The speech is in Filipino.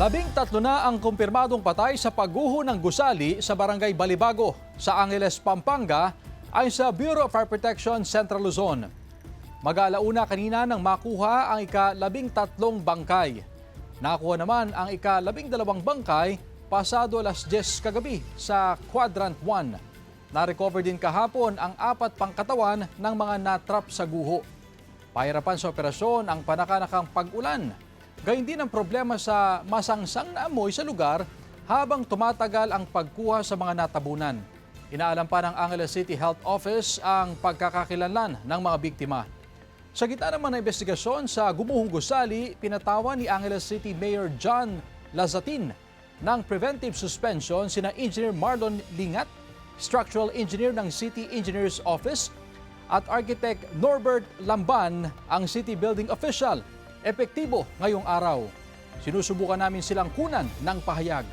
13 na ang kumpirmadong patay sa pagguho ng gusali sa barangay Balibago sa Angeles, Pampanga ayon sa Bureau of Fire Protection Central Luzon. Mag-alauna kanina nang makuha ang ika-13 bangkay. Nakuha naman ang ika-12 bangkay pasado alas 10 kagabi sa Quadrant 1. Na-recover din kahapon ang 4 pang katawan ng mga natrap sa guho. Pahirapan sa operasyon ang panakanakang pag-ulan. Gayun din ang problema sa masangsang na amoy sa lugar habang tumatagal ang pagkuha sa mga natabunan. Inaalam pa ng Angeles City Health Office ang pagkakakilanlan ng mga biktima. Sa gitna naman ng investigasyon sa gumuhong gusali, pinatawan ni Angeles City Mayor John Lazatin ng preventive suspension sina Engineer Marlon Lingat, Structural Engineer ng City Engineers Office, at Architect Norbert Lamban, ang City Building Official. Epektibo ngayong araw. Sinusubukan namin silang kunan ng pahayag.